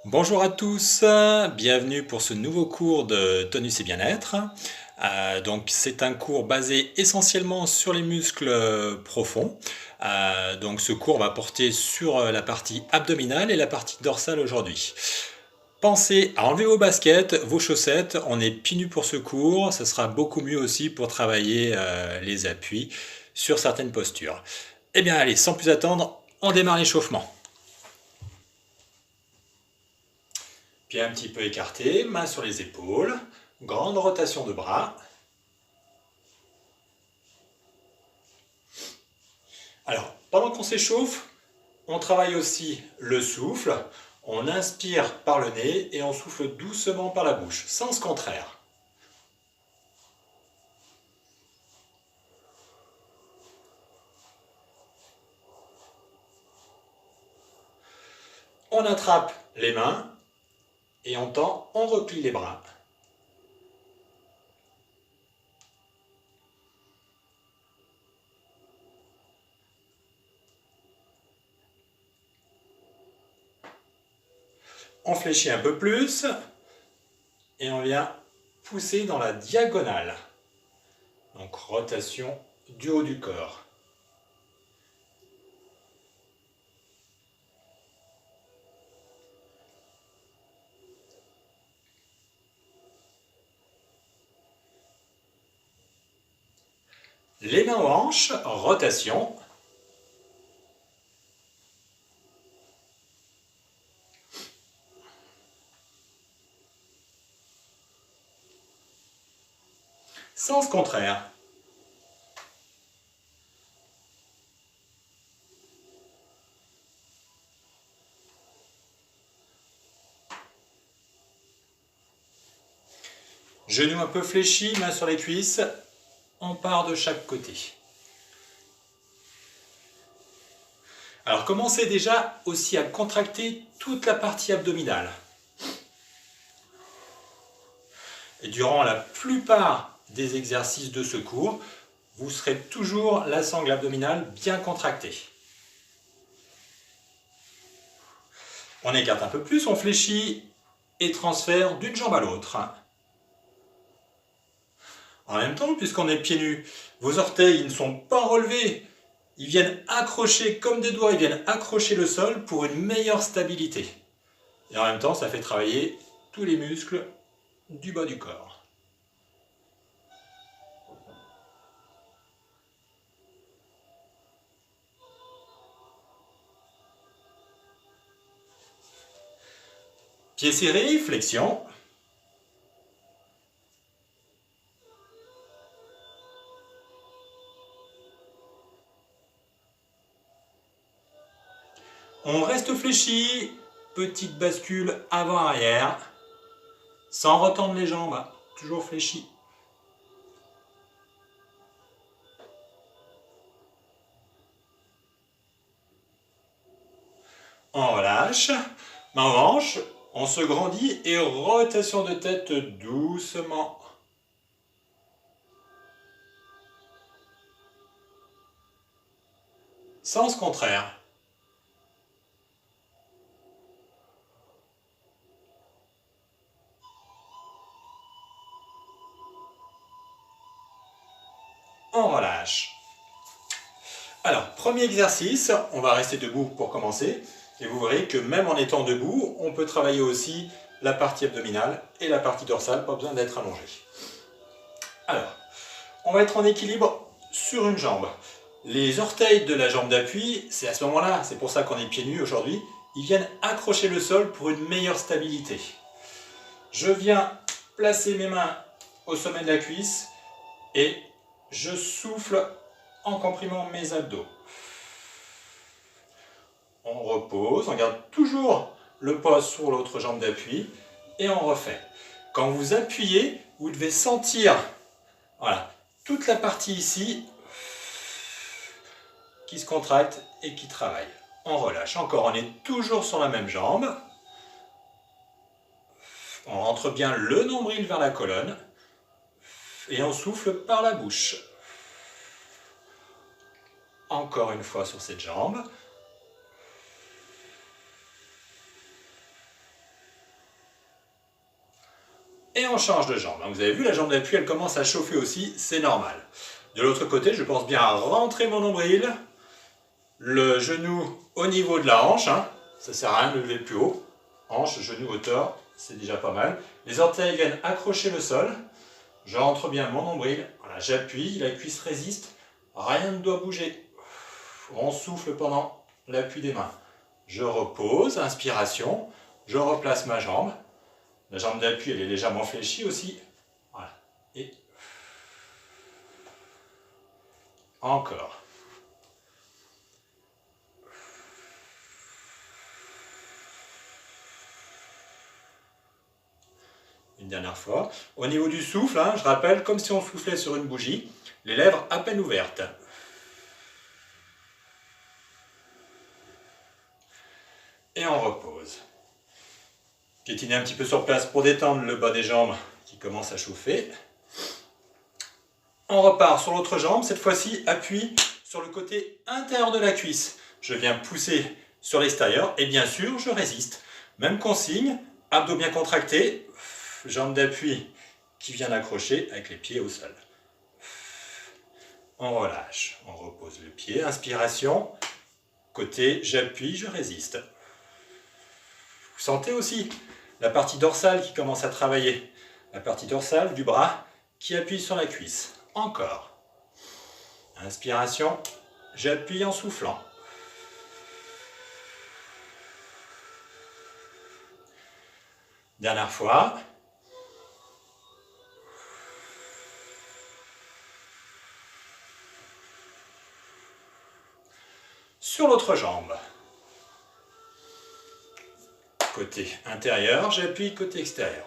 Bonjour à tous, bienvenue pour ce nouveau cours de tonus et bien-être. Donc c'est un cours basé essentiellement sur les muscles profonds. Donc ce cours va porter sur la partie abdominale et la partie dorsale aujourd'hui. Pensez à enlever vos baskets, vos chaussettes, on est pieds nus pour ce cours, ce sera beaucoup mieux aussi pour travailler les appuis sur certaines postures. Eh bien allez, sans plus attendre, on démarre l'échauffement. Pieds un petit peu écartés, mains sur les épaules, grande rotation de bras. Alors, pendant qu'on s'échauffe, on travaille aussi le souffle. On inspire par le nez et on souffle doucement par la bouche, sens contraire. On attrape les mains et on tend, on replie les bras. On fléchit un peu plus et on vient pousser dans la diagonale. Donc rotation du haut du corps. Les mains aux hanches, rotation. Sens contraire. Genoux un peu fléchis, mains sur les cuisses. On part de chaque côté. Alors commencez déjà aussi à contracter toute la partie abdominale. Et durant la plupart des exercices de ce cours, vous serez toujours la sangle abdominale bien contractée. On écarte un peu plus, on fléchit et transfère d'une jambe à l'autre. En même temps, puisqu'on est pieds nus, vos orteils ne sont pas relevés. Ils viennent accrocher comme des doigts, ils viennent accrocher le sol pour une meilleure stabilité. Et en même temps, ça fait travailler tous les muscles du bas du corps. Pieds serrés, flexion. On reste fléchi, petite bascule avant-arrière, sans retendre les jambes, toujours fléchi. On relâche, main aux hanches, on se grandit et rotation de tête doucement. Sens contraire. On relâche. Alors, premier exercice, on va rester debout pour commencer. Et vous verrez que même en étant debout, on peut travailler aussi la partie abdominale et la partie dorsale, pas besoin d'être allongé. Alors, on va être en équilibre sur une jambe. Les orteils de la jambe d'appui, c'est à ce moment-là, c'est pour ça qu'on est pieds nus aujourd'hui, ils viennent accrocher le sol pour une meilleure stabilité. Je viens placer mes mains au sommet de la cuisse et je souffle en comprimant mes abdos. On repose, on garde toujours le poids sur l'autre jambe d'appui et on refait. Quand vous appuyez, vous devez sentir voilà, toute la partie ici qui se contracte et qui travaille. On relâche. Encore, on est toujours sur la même jambe. On rentre bien le nombril vers la colonne et on souffle par la bouche. Encore une fois sur cette jambe. Et on change de jambe. Vous avez vu, la jambe d'appui, elle commence à chauffer aussi, c'est normal. De l'autre côté, je pense bien à rentrer mon nombril, le genou au niveau de la hanche, hein. Ça ne sert à rien de le lever plus haut. Hanche, genou, hauteur, c'est déjà pas mal. Les orteils viennent accrocher le sol. Je rentre bien mon nombril, voilà, j'appuie, la cuisse résiste, rien ne doit bouger. On souffle pendant l'appui des mains. Je repose, inspiration, je replace ma jambe. La jambe d'appui, elle est légèrement fléchie aussi. Voilà. Et encore. Une dernière fois. Au niveau du souffle, hein, je rappelle, comme si on soufflait sur une bougie, les lèvres à peine ouvertes. Et on repose. Piétiner un petit peu sur place pour détendre le bas des jambes qui commence à chauffer. On repart sur l'autre jambe, cette fois-ci appui sur le côté intérieur de la cuisse. Je viens pousser sur l'extérieur et bien sûr je résiste. Même consigne, abdos bien contractés, jambe d'appui qui vient accrocher avec les pieds au sol. On relâche, on repose le pied, inspiration, côté j'appuie, je résiste. Vous sentez aussi la partie dorsale qui commence à travailler, la partie dorsale du bras qui appuie sur la cuisse. Encore. Inspiration, j'appuie en soufflant. Dernière fois. Sur l'autre jambe. Côté intérieur, j'appuie côté extérieur.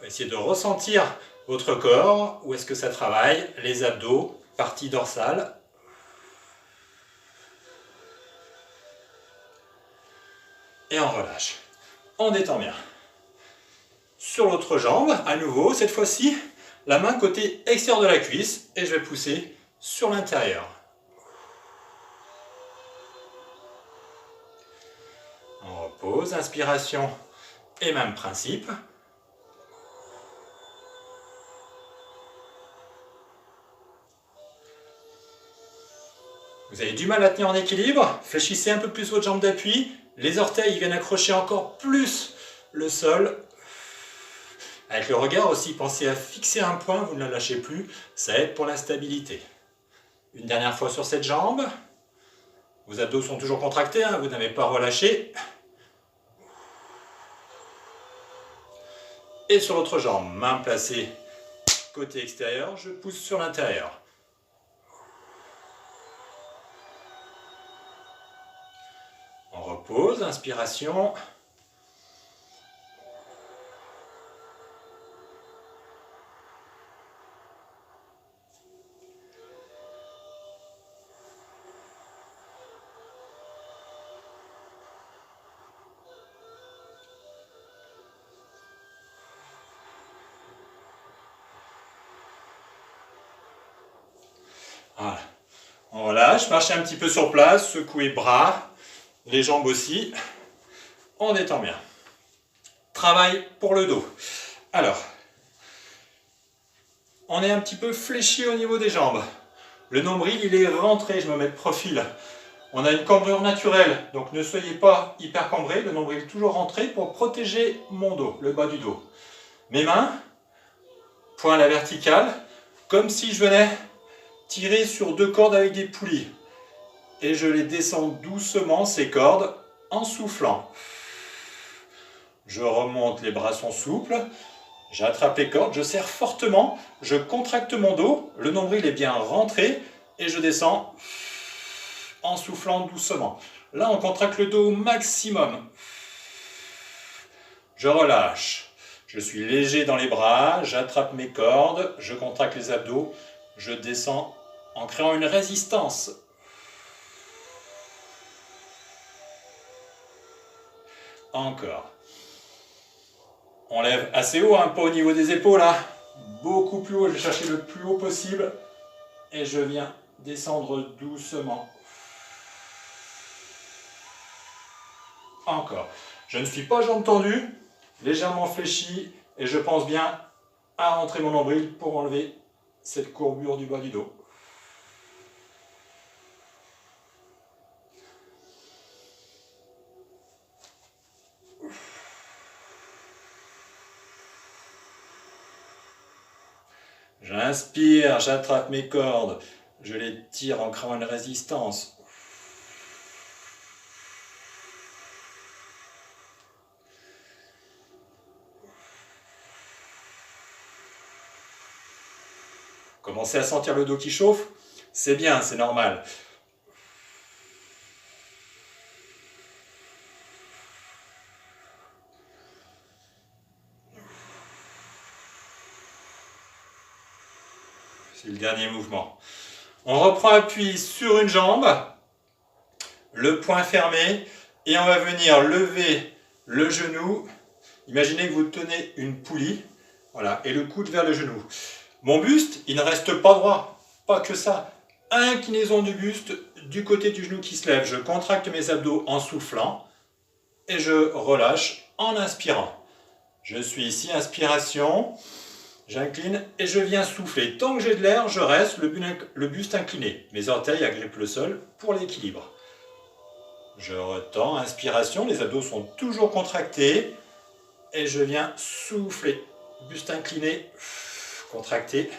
Essayez de ressentir votre corps, où est-ce que ça travaille, les abdos, partie dorsale. Et on relâche. On détend bien. Sur l'autre jambe, à nouveau, cette fois-ci, la main côté extérieur de la cuisse et je vais pousser sur l'intérieur. On repose, inspiration et même principe. Vous avez du mal à tenir en équilibre, fléchissez un peu plus votre jambe d'appui, les orteils viennent accrocher encore plus le sol. Avec le regard aussi, pensez à fixer un point, vous ne la lâchez plus, ça aide pour la stabilité. Une dernière fois sur cette jambe, vos abdos sont toujours contractés, hein, vous n'avez pas relâché. Et sur l'autre jambe, main placée côté extérieur, je pousse sur l'intérieur. On repose, inspiration. Voilà. On relâche, marchez un petit peu sur place, secouez bras, les jambes aussi. On détend bien. Travail pour le dos. Alors, on est un petit peu fléchi au niveau des jambes. Le nombril, il est rentré, je me mets de profil. On a une cambrure naturelle, donc ne soyez pas hyper cambré. Le nombril est toujours rentré pour protéger mon dos, le bas du dos. Mes mains, poing à la verticale, comme si je venais tirer sur 2 cordes avec des poulies. Et je les descends doucement, ces cordes, en soufflant. Je remonte, les bras sont souples. J'attrape les cordes, je serre fortement, je contracte mon dos, le nombril est bien rentré et je descends en soufflant doucement. Là, on contracte le dos au maximum. Je relâche. Je suis léger dans les bras, j'attrape mes cordes, je contracte les abdos, je descends en créant une résistance. Encore. On lève assez haut, hein, pas au niveau des épaules, hein. Beaucoup plus haut, je vais chercher le plus haut possible. Et je viens descendre doucement. Encore. Je ne suis pas jambes tendues, légèrement fléchi, et je pense bien à rentrer mon nombril pour enlever cette courbure du bas du dos. J'inspire, j'attrape mes cordes, je les tire en créant une résistance. Commencez à sentir le dos qui chauffe, c'est bien, c'est normal. C'est le dernier mouvement. On reprend appui sur une jambe, le poing fermé, et on va venir lever le genou. Imaginez que vous tenez une poulie, voilà, et le coude vers le genou. Mon buste, il ne reste pas droit, pas que ça. Inclinaison du buste du côté du genou qui se lève. Je contracte mes abdos en soufflant et je relâche en inspirant. Je suis ici, inspiration, j'incline et je viens souffler. Tant que j'ai de l'air, je reste le buste incliné. Mes orteils agrippent le sol pour l'équilibre. Je retends, inspiration, les abdos sont toujours contractés et je viens souffler. Buste incliné, contracté.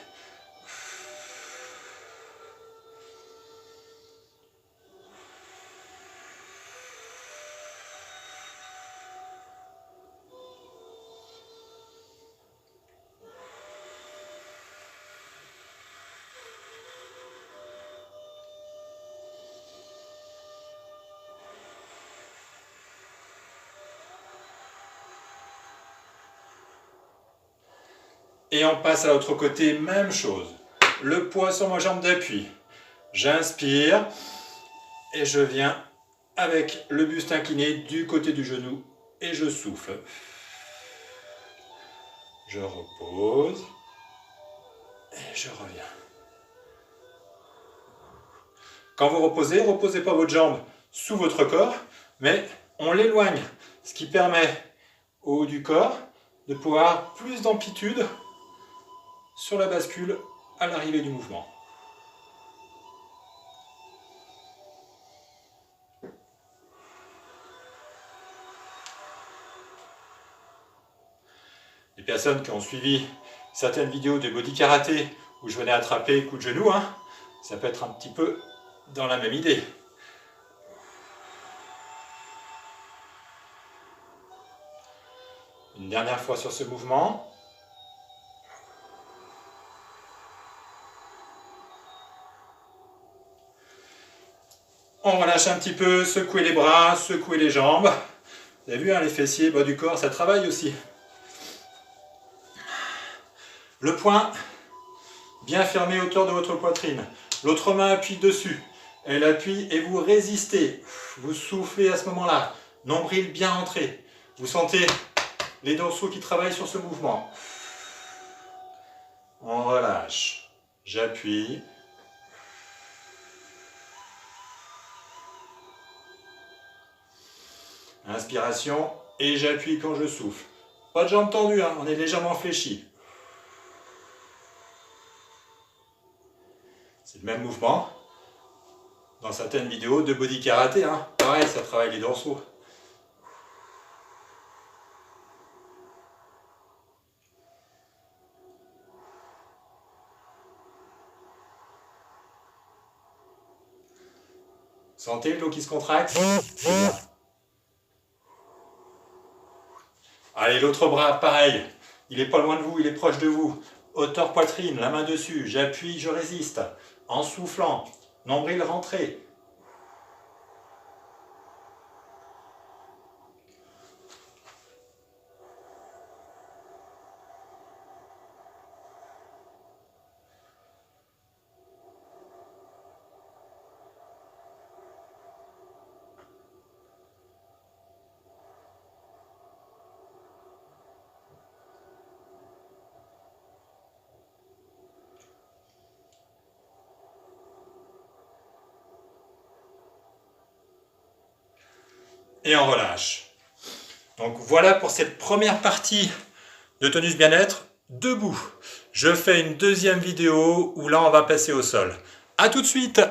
Et on passe à l'autre côté, même chose. Le poids sur ma jambe d'appui. J'inspire et je viens avec le buste incliné du côté du genou et je souffle. Je repose et je reviens. Quand vous reposez, ne reposez pas votre jambe sous votre corps, mais on l'éloigne, ce qui permet au haut du corps de pouvoir avoir plus d'amplitude sur la bascule à l'arrivée du mouvement. Les personnes qui ont suivi certaines vidéos de body karaté où je venais attraper coup de genou, hein, ça peut être un petit peu dans la même idée. Une dernière fois sur ce mouvement. On relâche un petit peu, secouer les bras, secouer les jambes. Vous avez vu, hein, les fessiers, bas du corps, ça travaille aussi. Le poing bien fermé autour de votre poitrine. L'autre main appuie dessus. Elle appuie et vous résistez. Vous soufflez à ce moment-là. Nombril bien entré. Vous sentez les dorsaux qui travaillent sur ce mouvement. On relâche. J'appuie. Inspiration et j'appuie quand je souffle. Pas de jambes tendues, hein, on est légèrement fléchi. C'est le même mouvement. Dans certaines vidéos de body karaté, hein, pareil, ça travaille les dorsaux. Sentez le dos qui se contracte. C'est bien. Allez, l'autre bras, pareil. Il n'est pas loin de vous, il est proche de vous. Hauteur poitrine, la main dessus. J'appuie, je résiste. En soufflant. Nombril rentré. et on relâche. Donc voilà pour cette première partie de tonus bien-être debout. Je fais une deuxième vidéo où là on va passer au sol. A tout de suite!